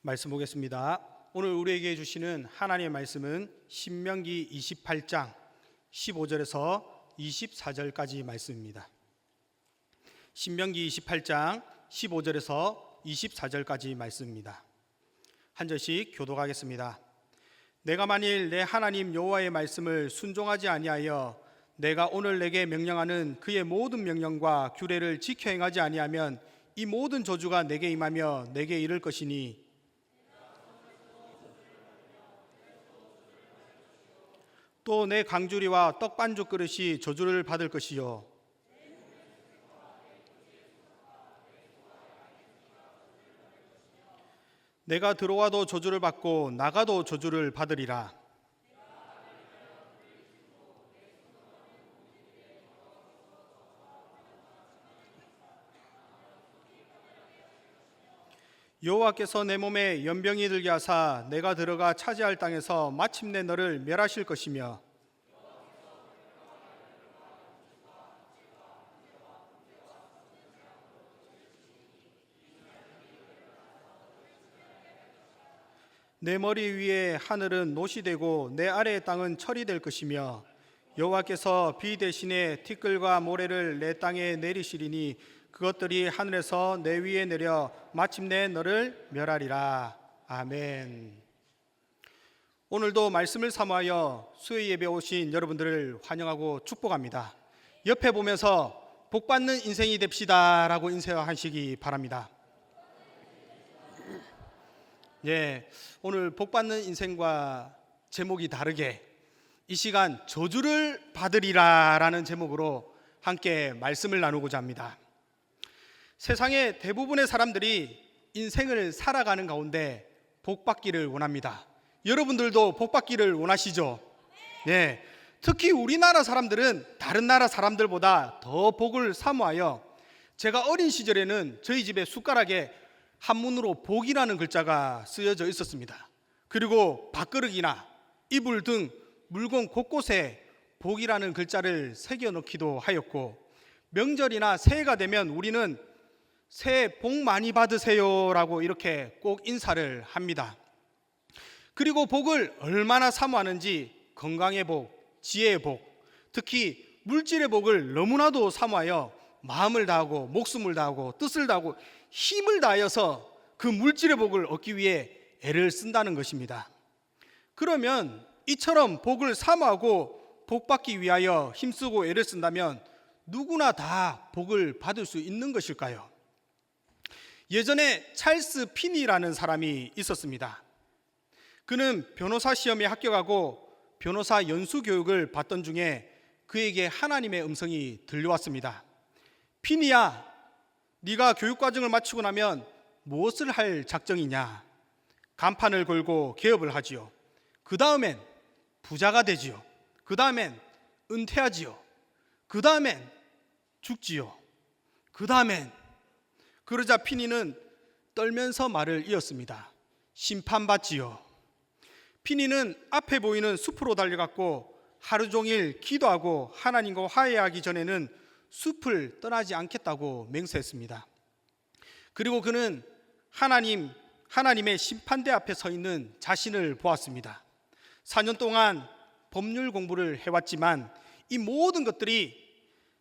말씀 보겠습니다. 오늘 우리에게 주시는 하나님의 말씀은 신명기 28장 15절에서 24절까지 말씀입니다. 신명기 28장 15절에서 24절까지 말씀입니다. 한 절씩 교독하겠습니다. 내가 만일 내 하나님 여호와의 말씀을 순종하지 아니하여 내가 오늘 내게 명령하는 그의 모든 명령과 규례를 지켜 행하지 아니하면 이 모든 저주가 내게 임하며 내게 이를 것이니 또 내 강주리와 떡반죽 그릇이 저주를 받을 것이요 내가 들어와도 저주를 받고 나가도 저주를 받으리라. 여호와께서 내 몸에 연병이 들게 하사 내가 들어가 차지할 땅에서 마침내 너를 멸하실 것이며 내 머리 위에 하늘은 노시 되고 내 아래의 땅은 철이 될 것이며 여호와께서 비 대신에 티끌과 모래를 내 땅에 내리시리니 그것들이 하늘에서 내 위에 내려 마침내 너를 멸하리라. 아멘. 오늘도 말씀을 사모하여 수요 예배 오신 여러분들을 환영하고 축복합니다. 옆에 보면서 복받는 인생이 됩시다 라고 인사하시기 바랍니다. 예, 오늘 복받는 인생과 제목이 다르게 이 시간 저주를 받으리라 라는 제목으로 함께 말씀을 나누고자 합니다. 세상의 대부분의 사람들이 인생을 살아가는 가운데 복받기를 원합니다. 여러분들도 복받기를 원하시죠? 네, 특히 우리나라 사람들은 다른 나라 사람들보다 더 복을 사모하여 제가 어린 시절에는 저희 집에 숟가락에 한문으로 복이라는 글자가 쓰여져 있었습니다. 그리고 밥그릇이나 이불 등 물건 곳곳에 복이라는 글자를 새겨 넣기도 하였고 명절이나 새해가 되면 우리는 새해 복 많이 받으세요 라고 이렇게 꼭 인사를 합니다. 그리고 복을 얼마나 사모하는지 건강의 복, 지혜의 복, 특히 물질의 복을 너무나도 사모하여 마음을 다하고 목숨을 다하고 뜻을 다하고 힘을 다하여서 그 물질의 복을 얻기 위해 애를 쓴다는 것입니다. 그러면 이처럼 복을 사모하고 복 받기 위하여 힘쓰고 애를 쓴다면 누구나 다 복을 받을 수 있는 것일까요? 예전에 찰스 피니라는 사람이 있었습니다. 그는 변호사 시험에 합격하고 변호사 연수 교육을 받던 중에 그에게 하나님의 음성이 들려왔습니다. 피니야, 네가 교육과정을 마치고 나면 무엇을 할 작정이냐? 간판을 걸고 개업을 하지요. 그 다음엔 부자가 되지요. 그 다음엔 은퇴하지요. 그 다음엔 죽지요. 그 다음엔. 그러자 피니는 떨면서 말을 이었습니다. 심판받지요. 피니는 앞에 보이는 숲으로 달려갔고 하루 종일 기도하고 하나님과 화해하기 전에는 숲을 떠나지 않겠다고 맹세했습니다. 그리고 그는 하나님의 심판대 앞에 서 있는 자신을 보았습니다. 4년 동안 법률 공부를 해왔지만 이 모든 것들이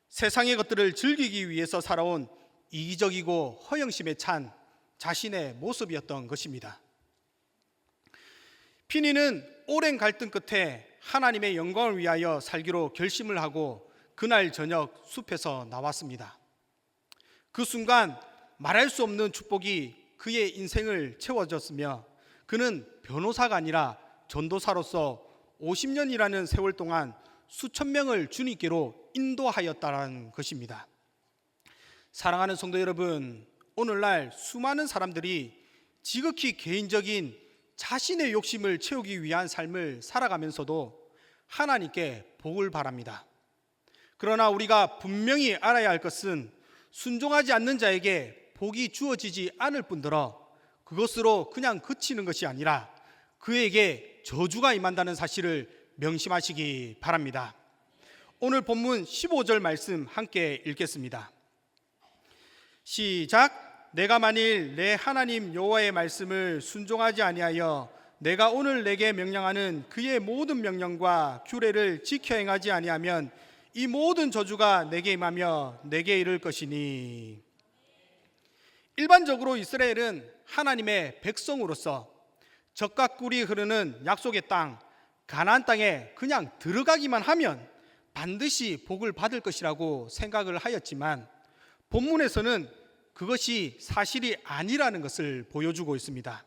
세상의 것들을 즐기기 위해서 살아온 이기적이고 허영심에 찬 자신의 모습이었던 것입니다. 피니는 오랜 갈등 끝에 하나님의 영광을 위하여 살기로 결심을 하고 그날 저녁 숲에서 나왔습니다. 그 순간 말할 수 없는 축복이 그의 인생을 채워졌으며 그는 변호사가 아니라 전도사로서 50년이라는 세월 동안 수천 명을 주님께로 인도하였다는 것입니다. 사랑하는 성도 여러분, 오늘날 수많은 사람들이 지극히 개인적인 자신의 욕심을 채우기 위한 삶을 살아가면서도 하나님께 복을 바랍니다. 그러나 우리가 분명히 알아야 할 것은 순종하지 않는 자에게 복이 주어지지 않을 뿐더러 그것으로 그냥 그치는 것이 아니라 그에게 저주가 임한다는 사실을 명심하시기 바랍니다. 오늘 본문 15절 말씀 함께 읽겠습니다. 시작. 내가 만일 내 하나님 여호와의 말씀을 순종하지 아니하여 내가 오늘 내게 명령하는 그의 모든 명령과 규례를 지켜 행하지 아니하면 이 모든 저주가 내게 임하며 내게 이를 것이니. 일반적으로 이스라엘은 하나님의 백성으로서 젖과 꿀이 흐르는 약속의 땅 가나안 땅에 그냥 들어가기만 하면 반드시 복을 받을 것이라고 생각을 하였지만, 본문에서는 그것이 사실이 아니라는 것을 보여주고 있습니다.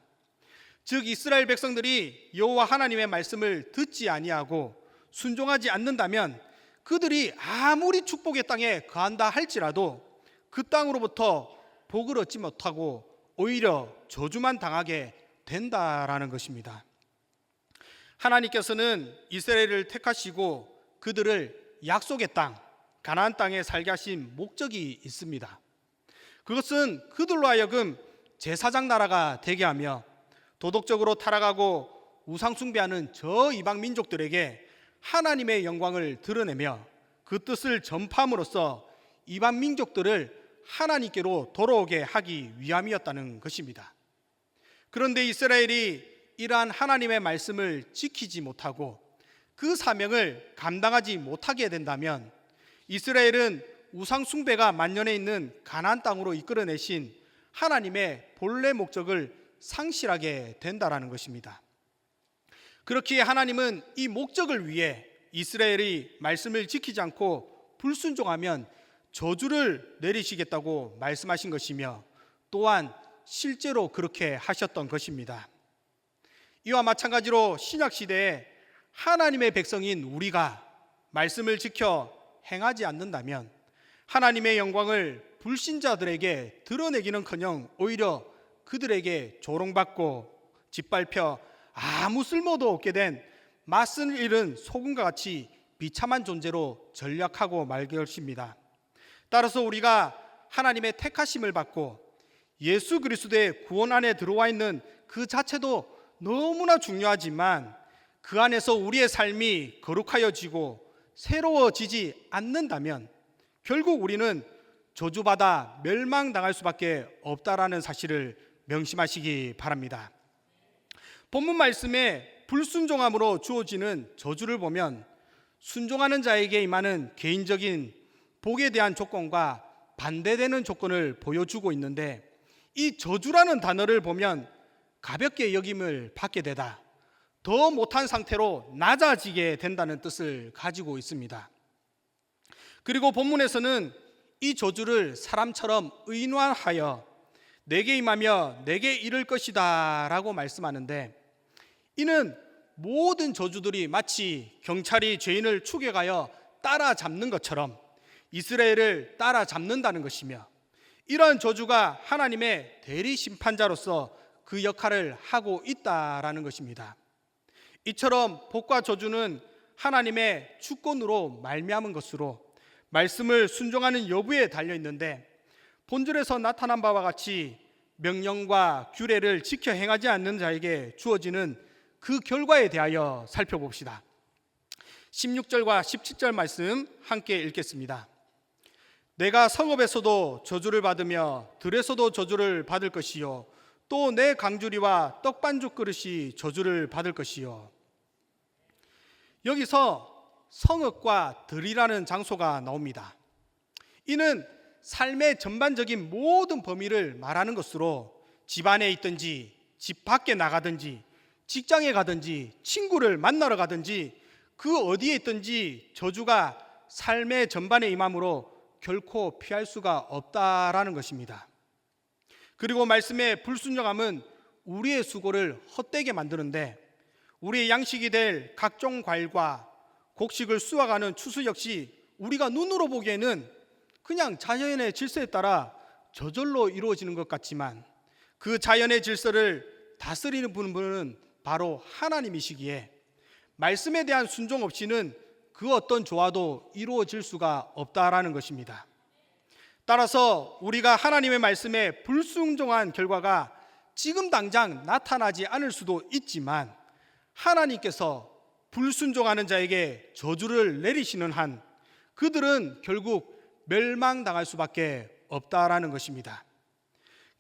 즉 이스라엘 백성들이 여호와 하나님의 말씀을 듣지 아니하고 순종하지 않는다면 그들이 아무리 축복의 땅에 거한다 할지라도 그 땅으로부터 복을 얻지 못하고 오히려 저주만 당하게 된다라는 것입니다. 하나님께서는 이스라엘을 택하시고 그들을 약속의 땅 가나안 땅에 살게 하신 목적이 있습니다. 그것은 그들로 하여금 제사장 나라가 되게 하며 도덕적으로 타락하고 우상 숭배하는 저 이방 민족들에게 하나님의 영광을 드러내며 그 뜻을 전파함으로써 이방 민족들을 하나님께로 돌아오게 하기 위함이었다는 것입니다. 그런데 이스라엘이 이러한 하나님의 말씀을 지키지 못하고 그 사명을 감당하지 못하게 된다면 이스라엘은 우상 숭배가 만연해 있는 가나안 땅으로 이끌어내신 하나님의 본래 목적을 상실하게 된다라는 것입니다. 그렇기에 하나님은 이 목적을 위해 이스라엘이 말씀을 지키지 않고 불순종하면 저주를 내리시겠다고 말씀하신 것이며 또한 실제로 그렇게 하셨던 것입니다. 이와 마찬가지로 신약시대에 하나님의 백성인 우리가 말씀을 지켜 행하지 않는다면 하나님의 영광을 불신자들에게 드러내기는커녕 오히려 그들에게 조롱받고 짓밟혀 아무 쓸모도 없게 된 맛을 잃은 소금과 같이 비참한 존재로 전락하고 말 것입니다. 따라서 우리가 하나님의 택하심을 받고 예수 그리스도의 구원 안에 들어와 있는 그 자체도 너무나 중요하지만 그 안에서 우리의 삶이 거룩하여지고 새로워지지 않는다면 결국 우리는 저주받아 멸망당할 수밖에 없다라는 사실을 명심하시기 바랍니다. 본문 말씀에 불순종함으로 주어지는 저주를 보면 순종하는 자에게 임하는 개인적인 복에 대한 조건과 반대되는 조건을 보여주고 있는데, 이 저주라는 단어를 보면 가볍게 여김을 받게 되다, 더 못한 상태로 낮아지게 된다는 뜻을 가지고 있습니다. 그리고 본문에서는 이 저주를 사람처럼 의인화하여 내게 임하며 내게 이를 것이다 라고 말씀하는데, 이는 모든 저주들이 마치 경찰이 죄인을 추격하여 따라잡는 것처럼 이스라엘을 따라잡는다는 것이며, 이러한 저주가 하나님의 대리 심판자로서 그 역할을 하고 있다라는 것입니다. 이처럼 복과 저주는 하나님의 주권으로 말미암은 것으로 말씀을 순종하는 여부에 달려 있는데, 본절에서 나타난 바와 같이 명령과 규례를 지켜 행하지 않는 자에게 주어지는 그 결과에 대하여 살펴봅시다. 16절과 17절 말씀 함께 읽겠습니다. 내가 성읍에서도 저주를 받으며 들에서도 저주를 받을 것이요 또 내 강주리와 떡반죽 그릇이 저주를 받을 것이요. 여기서 성읍과 들이라는 장소가 나옵니다. 이는 삶의 전반적인 모든 범위를 말하는 것으로 집 안에 있든지 집 밖에 나가든지 직장에 가든지 친구를 만나러 가든지 그 어디에 있든지 저주가 삶의 전반에 임함으로 결코 피할 수가 없다라는 것입니다. 그리고 말씀의 불순종함은 우리의 수고를 헛되게 만드는데, 우리의 양식이 될 각종 과일과 곡식을 수확하는 추수 역시 우리가 눈으로 보기에는 그냥 자연의 질서에 따라 저절로 이루어지는 것 같지만 그 자연의 질서를 다스리는 분은 바로 하나님이시기에 말씀에 대한 순종 없이는 그 어떤 조화도 이루어질 수가 없다라는 것입니다. 따라서 우리가 하나님의 말씀에 불순종한 결과가 지금 당장 나타나지 않을 수도 있지만 하나님께서 불순종하는 자에게 저주를 내리시는 한 그들은 결국 멸망당할 수밖에 없다라는 것입니다.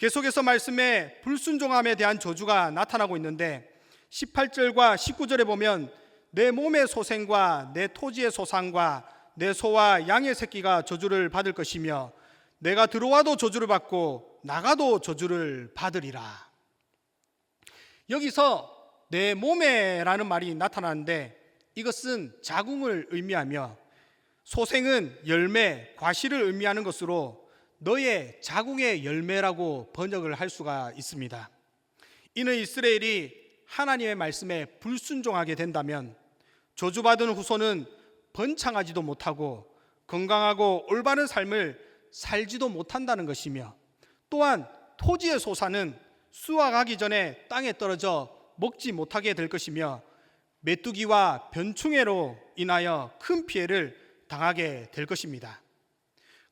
계속해서 말씀에 불순종함에 대한 저주가 나타나고 있는데 18절과 19절에 보면 내 몸의 소생과 내 토지의 소산과 내 소와 양의 새끼가 저주를 받을 것이며 내가 들어와도 저주를 받고 나가도 저주를 받으리라. 여기서 내 몸에라는 말이 나타나는데 이것은 자궁을 의미하며 소생은 열매, 과실을 의미하는 것으로 너의 자궁의 열매라고 번역을 할 수가 있습니다. 이는 이스라엘이 하나님의 말씀에 불순종하게 된다면 저주받은 후손은 번창하지도 못하고 건강하고 올바른 삶을 살지도 못한다는 것이며 또한 토지의 소산은 수확하기 전에 땅에 떨어져 먹지 못하게 될 것이며 메뚜기와 변충해로 인하여 큰 피해를 당하게 될 것입니다.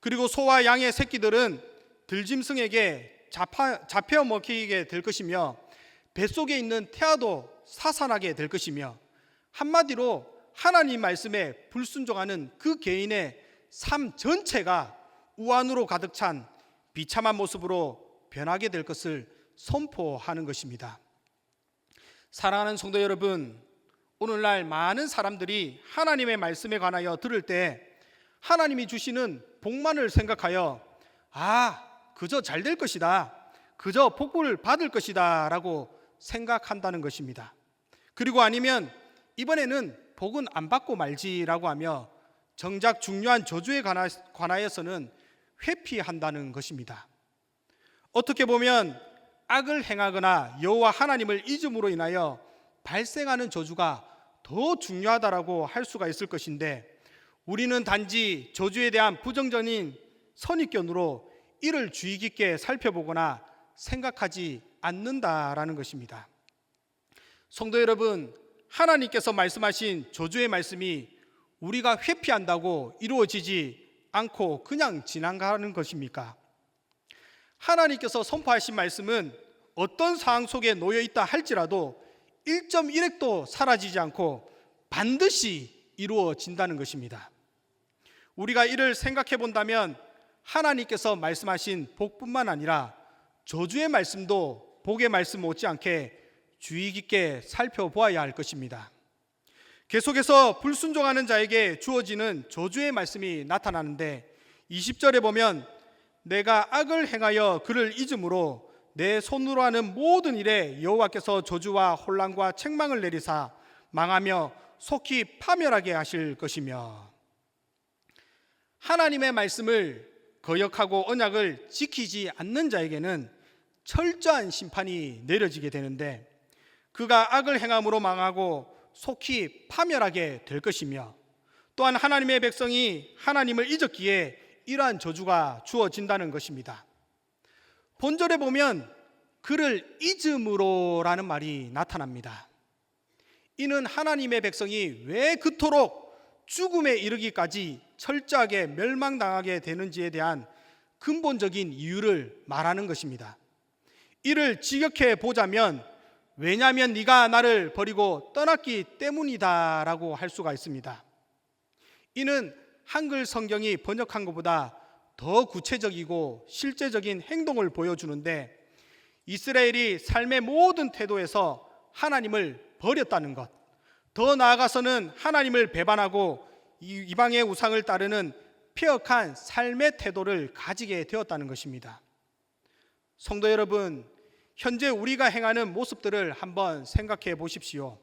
그리고 소와 양의 새끼들은 들짐승에게 잡혀 먹히게 될 것이며 뱃속에 있는 태아도 사살하게 될 것이며 한마디로 하나님 말씀에 불순종하는 그 개인의 삶 전체가 우환으로 가득 찬 비참한 모습으로 변하게 될 것을 선포하는 것입니다. 사랑하는 성도 여러분, 오늘날 많은 사람들이 하나님의 말씀에 관하여 들을 때 하나님이 주시는 복만을 생각하여 그저 잘 될 것이다, 그저 복을 받을 것이다 라고 생각한다는 것입니다. 그리고 아니면 이번에는 복은 안 받고 말지라고 하며 정작 중요한 저주에 관하여서는 회피한다는 것입니다. 어떻게 보면 악을 행하거나 여호와 하나님을 잊음으로 인하여 발생하는 저주가 더 중요하다라고 할 수가 있을 것인데 우리는 단지 저주에 대한 부정적인 선입견으로 이를 주의 깊게 살펴보거나 생각하지 않는다라는 것입니다. 성도 여러분, 하나님께서 말씀하신 저주의 말씀이 우리가 회피한다고 이루어지지 않고 그냥 지나가는 것입니까? 하나님께서 선포하신 말씀은 어떤 상황 속에 놓여 있다 할지라도 1.1핵도 사라지지 않고 반드시 이루어진다는 것입니다. 우리가 이를 생각해 본다면 하나님께서 말씀하신 복뿐만 아니라 저주의 말씀도 복의 말씀 못지않게 주의 깊게 살펴보아야 할 것입니다. 계속해서 불순종하는 자에게 주어지는 저주의 말씀이 나타나는데 20절에 보면 내가 악을 행하여 그를 잊음으로 내 손으로 하는 모든 일에 여호와께서 저주와 혼란과 책망을 내리사 망하며 속히 파멸하게 하실 것이며 하나님의 말씀을 거역하고 언약을 지키지 않는 자에게는 철저한 심판이 내려지게 되는데 그가 악을 행함으로 망하고 속히 파멸하게 될 것이며 또한 하나님의 백성이 하나님을 잊었기에 이러한 저주가 주어진다는 것입니다. 본절에 보면 그를 잊음으로라는 말이 나타납니다. 이는 하나님의 백성이 왜 그토록 죽음에 이르기까지 철저하게 멸망당하게 되는지에 대한 근본적인 이유를 말하는 것입니다. 이를 직역해 보자면 왜냐하면 네가 나를 버리고 떠났기 때문이다 라고 할 수가 있습니다. 이는 한글 성경이 번역한 것보다 더 구체적이고 실제적인 행동을 보여주는데 이스라엘이 삶의 모든 태도에서 하나님을 버렸다는 것, 더 나아가서는 하나님을 배반하고 이방의 우상을 따르는 폐역한 삶의 태도를 가지게 되었다는 것입니다. 성도 여러분, 현재 우리가 행하는 모습들을 한번 생각해 보십시오.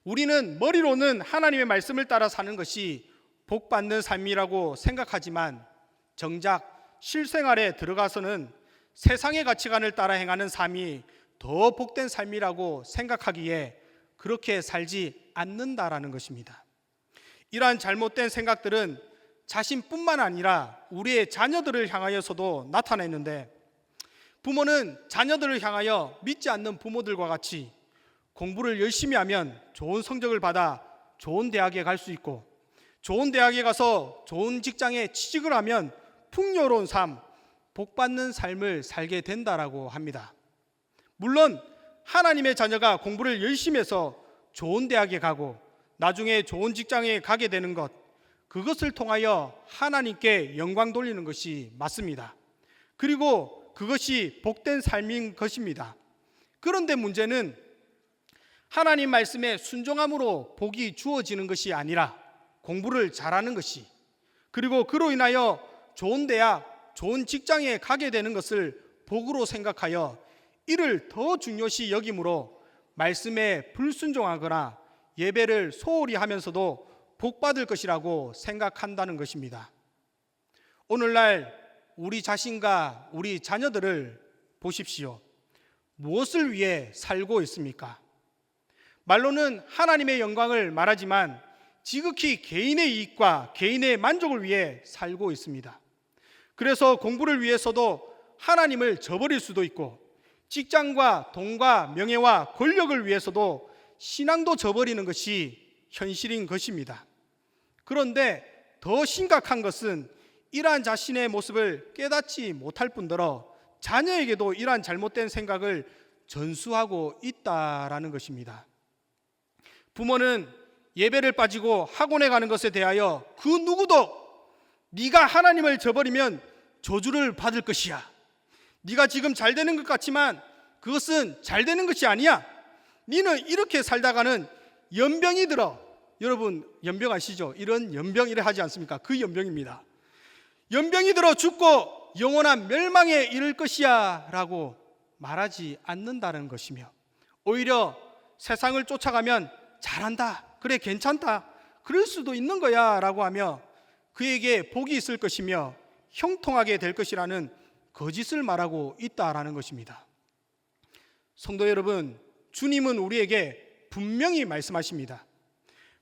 우리는 머리로는 하나님의 말씀을 따라 사는 것이 복받는 삶이라고 생각하지만 정작 실생활에 들어가서는 세상의 가치관을 따라 행하는 삶이 더 복된 삶이라고 생각하기에 그렇게 살지 않는다라는 것입니다. 이러한 잘못된 생각들은 자신뿐만 아니라 우리의 자녀들을 향하여서도 나타내는데 부모는 자녀들을 향하여 믿지 않는 부모들과 같이 공부를 열심히 하면 좋은 성적을 받아 좋은 대학에 갈 수 있고 좋은 대학에 가서 좋은 직장에 취직을 하면 풍요로운 삶, 복받는 삶을 살게 된다라고 합니다. 물론 하나님의 자녀가 공부를 열심히 해서 좋은 대학에 가고 나중에 좋은 직장에 가게 되는 것, 그것을 통하여 하나님께 영광 돌리는 것이 맞습니다. 그리고 그것이 복된 삶인 것입니다. 그런데 문제는 하나님 말씀에 순종함으로 복이 주어지는 것이 아니라 공부를 잘하는 것이, 그리고 그로 인하여 좋은 대학, 좋은 직장에 가게 되는 것을 복으로 생각하여 이를 더 중요시 여김으로 말씀에 불순종하거나 예배를 소홀히 하면서도 복받을 것이라고 생각한다는 것입니다. 오늘날 우리 자신과 우리 자녀들을 보십시오. 무엇을 위해 살고 있습니까? 말로는 하나님의 영광을 말하지만 지극히 개인의 이익과 개인의 만족을 위해 살고 있습니다. 그래서 공부를 위해서도 하나님을 저버릴 수도 있고, 직장과 돈과 명예와 권력을 위해서도 신앙도 저버리는 것이 현실인 것입니다. 그런데 더 심각한 것은 이러한 자신의 모습을 깨닫지 못할 뿐더러 자녀에게도 이러한 잘못된 생각을 전수하고 있다라는 것입니다. 부모는 예배를 빠지고 학원에 가는 것에 대하여 그 누구도 네가 하나님을 저버리면 저주를 받을 것이야, 네가 지금 잘 되는 것 같지만 그것은 잘 되는 것이 아니야, 너는 이렇게 살다가는 연병이 들어. 여러분 연병 아시죠? 이런 연병 이래 하지 않습니까? 그 연병입니다. 연병이 들어 죽고 영원한 멸망에 이를 것이야 라고 말하지 않는다는 것이며, 오히려 세상을 쫓아가면 잘한다, 그래 괜찮다, 그럴 수도 있는 거야 라고 하며 그에게 복이 있을 것이며 형통하게 될 것이라는 거짓을 말하고 있다라는 것입니다. 성도 여러분, 주님은 우리에게 분명히 말씀하십니다.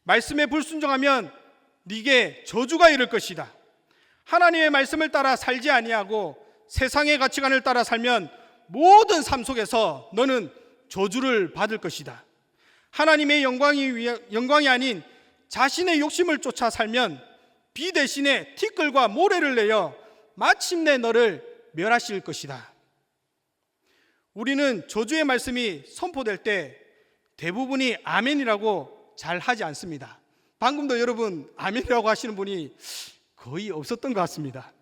말씀에 불순종하면 네게 저주가 이를 것이다. 하나님의 말씀을 따라 살지 아니하고 세상의 가치관을 따라 살면 모든 삶 속에서 너는 저주를 받을 것이다. 하나님의 영광이 아닌 자신의 욕심을 쫓아 살면 비 대신에 티끌과 모래를 내어 마침내 너를 멸하실 것이다. 우리는 저주의 말씀이 선포될 때 대부분이 아멘이라고 잘 하지 않습니다. 방금도 여러분 아멘이라고 하시는 분이 거의 없었던 것 같습니다.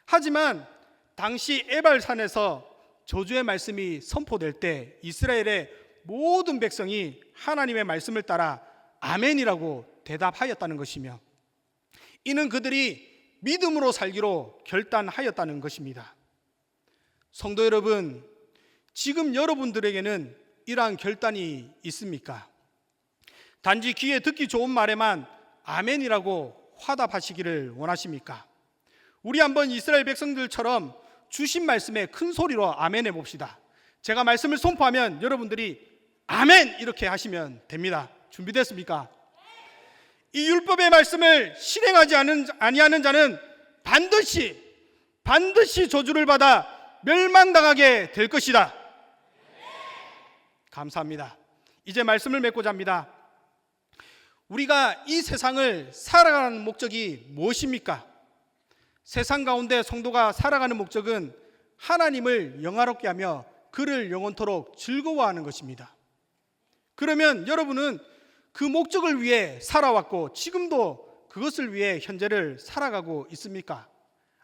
하지만 당시 에발산에서 저주의 말씀이 선포될 때 이스라엘의 모든 백성이 하나님의 말씀을 따라 아멘이라고 대답하였다는 것이며, 이는 그들이 믿음으로 살기로 결단하였다는 것입니다. 성도 여러분, 지금 여러분들에게는 이러한 결단이 있습니까? 단지 귀에 듣기 좋은 말에만 아멘이라고 화답하시기를 원하십니까? 우리 한번 이스라엘 백성들처럼 주신 말씀에 큰 소리로 아멘 해봅시다. 제가 말씀을 선포하면 여러분들이 아멘 이렇게 하시면 됩니다. 준비됐습니까? 이 율법의 말씀을 실행하지 아니하는 자는 반드시 저주를 받아 멸망당하게 될 것이다. 감사합니다. 이제 말씀을 맺고자 합니다. 우리가 이 세상을 살아가는 목적이 무엇입니까? 세상 가운데 성도가 살아가는 목적은 하나님을 영화롭게 하며 그를 영원토록 즐거워하는 것입니다. 그러면 여러분은 그 목적을 위해 살아왔고 지금도 그것을 위해 현재를 살아가고 있습니까?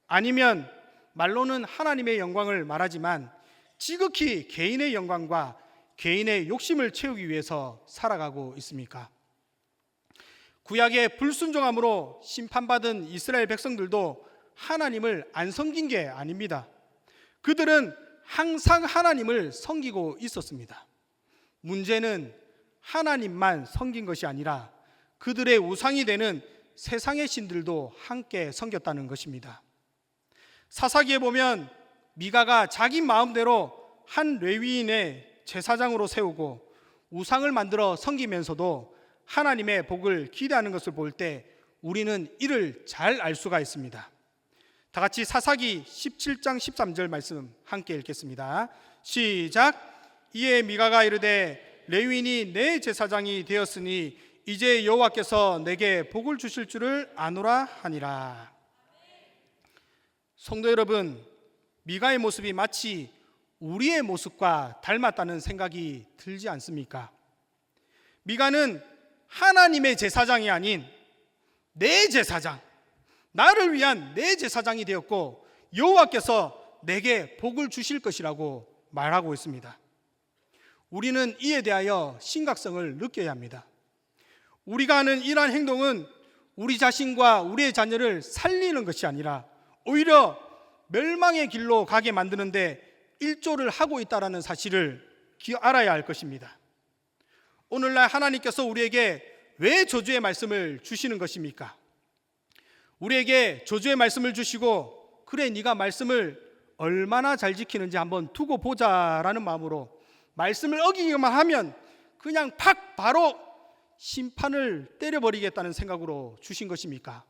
아니면 말로는 하나님의 영광을 말하지만 지극히 개인의 영광과 개인의 욕심을 채우기 위해서 살아가고 있습니까? 구약의 불순종함으로 심판받은 이스라엘 백성들도 하나님을 안 섬긴 게 아닙니다. 그들은 항상 하나님을 섬기고 있었습니다. 문제는 하나님만 섬긴 것이 아니라 그들의 우상이 되는 세상의 신들도 함께 섬겼다는 것입니다. 사사기에 보면 미가가 자기 마음대로 한 레위인의 제사장으로 세우고 우상을 만들어 섬기면서도 하나님의 복을 기대하는 것을 볼 때 우리는 이를 잘 알 수가 있습니다. 다 같이 사사기 17장 13절 말씀 함께 읽겠습니다. 시작. 이에 미가가 이르되 레위인이 내 제사장이 되었으니 이제 여호와께서 내게 복을 주실 줄을 아노라 하니라. 성도 여러분, 미가의 모습이 마치 우리의 모습과 닮았다는 생각이 들지 않습니까? 미가는 하나님의 제사장이 아닌 내 제사장, 나를 위한 내 제사장이 되었고 여호와께서 내게 복을 주실 것이라고 말하고 있습니다. 우리는 이에 대하여 심각성을 느껴야 합니다. 우리가 하는 이러한 행동은 우리 자신과 우리의 자녀를 살리는 것이 아니라 오히려 멸망의 길로 가게 만드는데 일조를 하고 있다는 사실을 알아야 할 것입니다. 오늘날 하나님께서 우리에게 왜 저주의 말씀을 주시는 것입니까? 우리에게 저주의 말씀을 주시고 그래 네가 말씀을 얼마나 잘 지키는지 한번 두고 보자라는 마음으로 말씀을 어기기만 하면 그냥 팍 바로 심판을 때려버리겠다는 생각으로 주신 것입니까?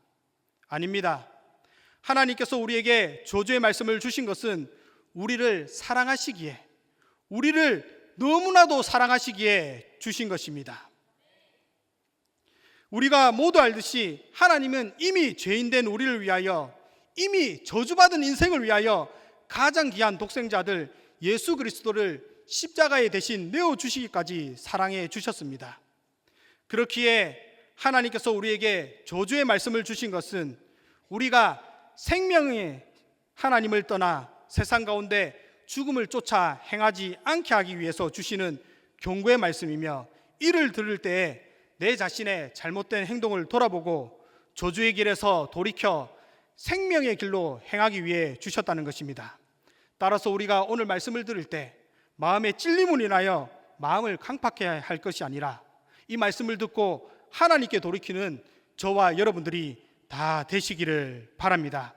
아닙니다. 하나님께서 우리에게 저주의 말씀을 주신 것은 우리를 사랑하시기에, 우리를 너무나도 사랑하시기에 주신 것입니다. 우리가 모두 알듯이 하나님은 이미 죄인된 우리를 위하여, 이미 저주받은 인생을 위하여 가장 귀한 독생자들 예수 그리스도를 십자가에 대신 내어주시기까지 사랑해 주셨습니다. 그렇기에 하나님께서 우리에게 저주의 말씀을 주신 것은 우리가 생명의 하나님을 떠나 세상 가운데 죽음을 쫓아 행하지 않게 하기 위해서 주시는 경고의 말씀이며, 이를 들을 때에 내 자신의 잘못된 행동을 돌아보고 저주의 길에서 돌이켜 생명의 길로 행하기 위해 주셨다는 것입니다. 따라서 우리가 오늘 말씀을 들을 때 마음에 찔림을 인하여 마음을 강팍해야 할 것이 아니라 이 말씀을 듣고 하나님께 돌이키는 저와 여러분들이 다 되시기를 바랍니다.